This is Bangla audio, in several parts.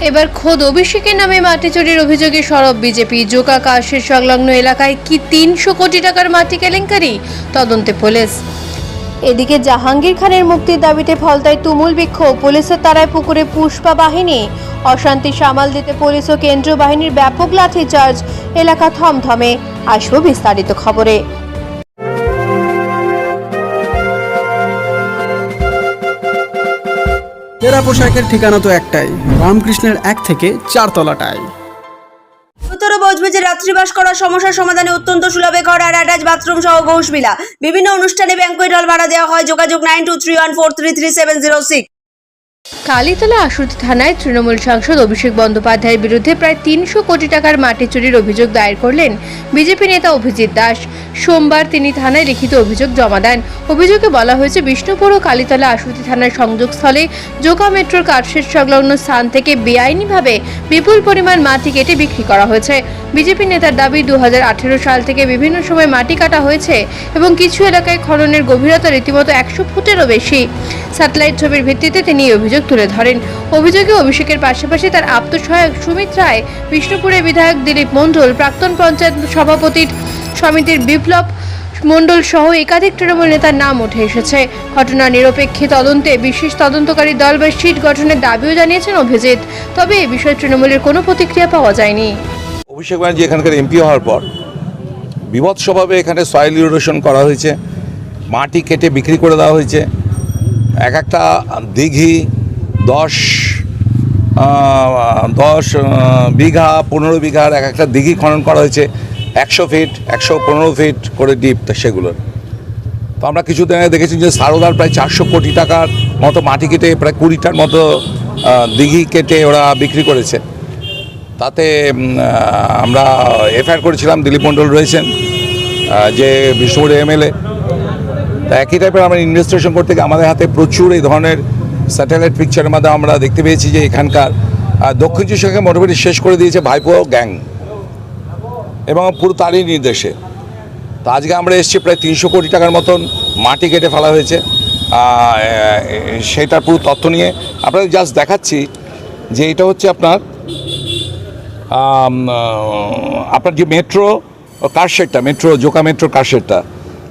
এবার খোদ অভিষেকের নামে মাটি চুরির অভিযোগে সরব বিজেপি। জোকা কাশের সংলগ্ন এলাকায় কি 300 কোটি টাকার মাটি কেলেঙ্কারি, তদন্তে পুলিশ। এদিকে জাহাঙ্গীর খানের মুক্তির দাবিতে ফলতায় তুমুল বিক্ষোভ। পুলিশের তাড়ায় পুকুরে পুষ্পা বাহিনী, অশান্তি সামাল দিতে পুলিশ ও কেন্দ্রীয় বাহিনীর ব্যাপক লাঠিচার্জ, এলাকা থমথমে। আসবো বিস্তারিত খবরে। তেরা পোশাকের ঠিকানা তো একটাই, রামকৃষ্ণের 1 থেকে 4 তলাটায়। উত্তর বজবজে রাত্রিবাস করার সমস্যার সমাধানে অত্যন্ত সুলভে ঘর আর অ্যাটাচ বাথরুম সহ ঘোষবিলা। বিভিন্ন অনুষ্ঠানে ব্যাংকুয়েট হল ভাড়া দেওয়া হয়। যোগাযোগ 9231433706। কালীতলা আশুতি থানায় তৃণমূল সাংসদ অভিষেক বন্দ্যোপাধ্যায়ের বিরুদ্ধে প্রায় 300 কোটি টাকার মাটি চুরির অভিযোগ দায়ের করলেন বিজেপি নেতা অভিজিৎ দাস। সোমবার তিনি থানায় লিখিত অভিযোগ জমা দেন। অভিযোগে বলা হয়েছে, বিষ্ণুপুর ও কালীতলা আশুতি থানার সংযোগস্থলে জোকা মেট্রোর কারশেড সংলগ্ন স্থান থেকে বেআইনিভাবে বিপুল পরিমাণ মাটি কেটে বিক্রি করা হয়েছে। বিজেপি নেতার দাবি, 2018 সাল থেকে বিভিন্ন সময় মাটি কাটা হয়েছে এবং কিছু এলাকায় খননের গভীরতা রীতিমতো 100 ফুটেরও বেশি। স্যাটেলাইট ছবির ভিত্তিতে তিনি এই অভিযোগ তুলে ধরেন। অভিযোগে অভিষেকের পাশাপাশি তার আপ্তসহায়ক সুমিত রায়, বিষ্ণুপুরের বিধায়ক দিলীপ মণ্ডল, প্রাক্তন পঞ্চায়েত সভাপতির সমিতির বিপ্লব মণ্ডল সহ একাধিক তৃণমূল নেতার নাম উঠে এসেছে। ঘটনা নিরপেক্ষে তদন্তে বিশেষ তদন্তকারী দল বা সিট গঠনের দাবিও জানিয়েছেন অভিজিৎ। তবে এ বিষয়ে তৃণমূলের কোনো প্রতিক্রিয়া পাওয়া যায়নি। অভিষেক ব্যানার্জি এখানকার এমপি হওয়ার পর বিভৎসভাবে এখানে সয়েল ইরোশন করা হয়েছে, মাটি কেটে বিক্রি করে দেওয়া হয়েছে। এক একটা দিঘি 10 বিঘা 15 বিঘার এক একটা দিঘি খনন করা হয়েছে, 100 ফিট 115 ফিট করে ডিপ। সেগুলোর তো আমরা কিছুদিন আগে দেখেছি যে সারদার প্রায় 400 কোটি টাকার মতো মাটি কেটে প্রায় 20টার মতো দিঘি কেটে ওরা বিক্রি করেছে। তাতে আমরা এফআইআর করেছিলাম। দিলীপ মণ্ডল রয়েছেন যে বিষ্ণুপুরের এমএলএ। তা একই টাইপের আমরা ইনভেস্টিগেশন করতে গিয়ে আমাদের হাতে প্রচুর এই ধরনের স্যাটেলাইট পিকচারের মাধ্যমে আমরা দেখতে পেয়েছি যে এখানকার দক্ষিণ চব্বিশ মোটামুটি শেষ করে দিয়েছে ভাইপো গ্যাং এবং পুরো তারই নির্দেশে। তো আজকে আমরা এসেছি প্রায় 300 কোটি টাকার মতন মাটি কেটে ফেলা হয়েছে। সেটার পুরো তথ্য নিয়ে আপনাদের জাস্ট দেখাচ্ছি যে এটা হচ্ছে আপনার যে মেট্রো কারশেডটা, মেট্রো জোকা মেট্রো কারশেডটা,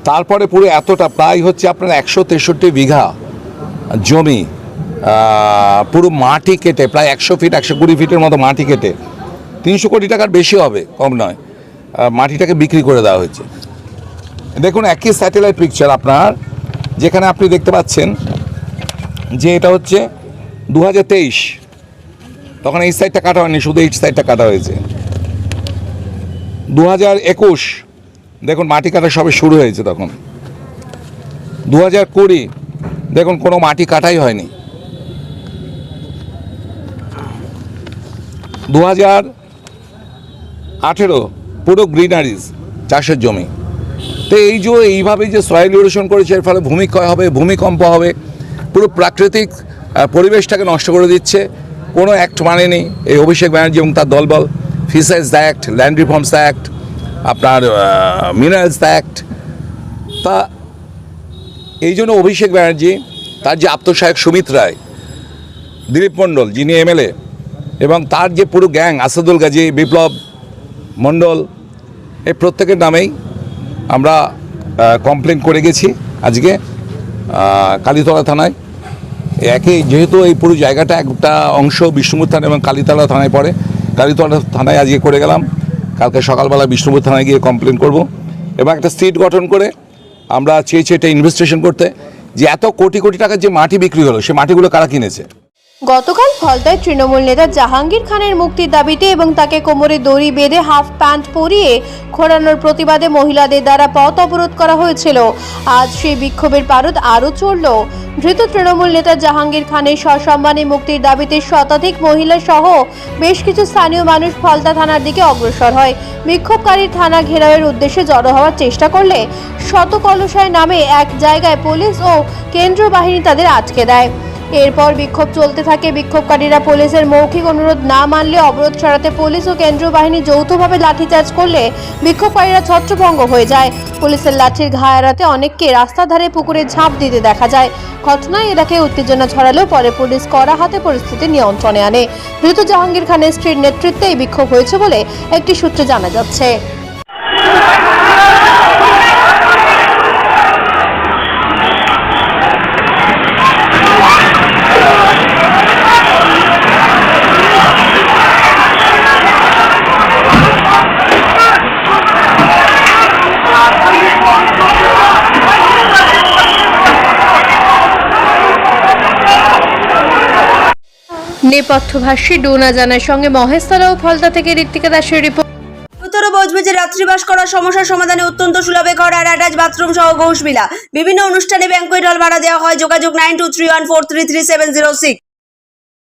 তারপরে পুরো এতটা প্রায় হচ্ছে আপনার 163 বিঘা জমি পুরো মাটি কেটে প্রায় 100 ফিট 120 ফিটের মতো মাটি কেটে 300 কোটি টাকার বেশি হবে, কম নয়, মাটিটাকে বিক্রি করে দেওয়া হয়েছে। দেখুন একই স্যাটেলাইট পিকচার আপনার, যেখানে আপনি দেখতে পাচ্ছেন যে এটা হচ্ছে 2023, তখন এই সাইডটা কাটা হয়নি, শুধু এই সাইডটা কাটা হয়েছে। 2021 দেখুন মাটি কাটা সবে শুরু হয়েছে তখন। 2020 দেখুন কোনো মাটি কাটাই হয়নি। 2018 পুরো গ্রিনারিজ, চাষের জমি। তো এই যে এইভাবে যে সয়েল ইরোশন করেছে, এর ফলে ভূমিক্ষয় হবে, ভূমিকম্প হবে, পুরো প্রাকৃতিক পরিবেশটাকে নষ্ট করে দিচ্ছে। কোনো অ্যাক্ট মানেনি এই অভিষেক ব্যানার্জি এবং তার দলবল। Fisheries act, land reforms act, আপনার মিনারেলস অ্যাক্ট। তা এই জন্য অভিষেক ব্যানার্জি, তার যে আত্মসহায়ক সুমিত রায়, দিলীপ মণ্ডল যিনি এমএলএ, এবং তার যে পুরো গ্যাং আসাদুল গাজী, বিপ্লব মণ্ডল, এই প্রত্যেকের নামেই আমরা কমপ্লেন করে গেছি আজকে কালীতলা থানায়। একই যেহেতু এই পুরো জায়গাটা একটা অংশ বিষ্ণুপুর থানা এবং কালীতলা থানায় পড়ে, কালীতলা থানায় আজকে করে গেলাম। কালকে সকালবেলা বিষ্ণুপুর থানায় গিয়ে কমপ্লেন করব এবং একটা সিট গঠন করে আমরা চেয়েছি এটা ইনভেস্টিগেশন করতে, যে এত কোটি কোটি টাকার যে মাটি বিক্রি হলো, সে মাটিগুলো কারা কিনেছে। গতকাল ফলতায় তৃণমূল নেতা জাহাঙ্গীর খানের মুক্তির দাবিতে এবং তাকে কোমরে দড়ি বেঁধে হাফ প্যান্ট পরিয়ে ঘোরানোর প্রতিবাদে মহিলাদের দ্বারা পথ অবরোধ করা হয়েছিল। আজ সেই বিক্ষোভের পারদ আরও চড়ল। ধৃত তৃণমূল নেতা জাহাঙ্গীর খানের সসম্মানে মুক্তির দাবিতে শতাধিক মহিলা সহ বেশ কিছু স্থানীয় মানুষ ফলতা থানার দিকে অগ্রসর হয়। বিক্ষোভকারীর থানা ঘেরাওয়ের উদ্দেশ্যে জড়ো হওয়ার চেষ্টা করলে শতকলসায় নামে এক জায়গায় পুলিশ ও কেন্দ্রীয় বাহিনী তাদের আটকে দেয়। এরপর বিক্ষোভ চলতে থাকে। বিক্ষোভকারীরা পুলিশের মৌখিক অনুরোধ না মানলে অবরোধ সরাতে পুলিশ ও কেন্দ্রীয় বাহিনী যৌথভাবে লাঠিচার্জ করলে বিক্ষোভকারীরা ছত্রভঙ্গ হয়ে যায়। পুলিশের লাঠির ঘা এড়াতে অনেককে রাস্তার ধারে পুকুরে ঝাঁপ দিতে দেখা যায়। ঘটনায় এলাকায় উত্তেজনা ছড়ালেও পরে পুলিশ কড়া হাতে পরিস্থিতি নিয়ন্ত্রণে আনে। ধৃত জাহাঙ্গীর খানের স্ত্রীর নেতৃত্বে এই বিক্ষোভ হয়েছে বলে একটি সূত্রে জানা যাচ্ছে। নেপথ্যভাষী ডোনা জানার সঙ্গে মহেশতলা ও ফলতা থেকে ঋত্বিকা দাসের রিপোর্ট। উত্তর বজবজে রাত্রিবাস করার সমস্যার সমাধানে অত্যন্ত সুলভে ঘর আর অ্যাটাচ বাথরুম সহ ঘোষবিলা। বিভিন্ন অনুষ্ঠানে ব্যাংকুয়েট হল ভাড়া দেওয়া হয়। যোগাযোগ 9231433706।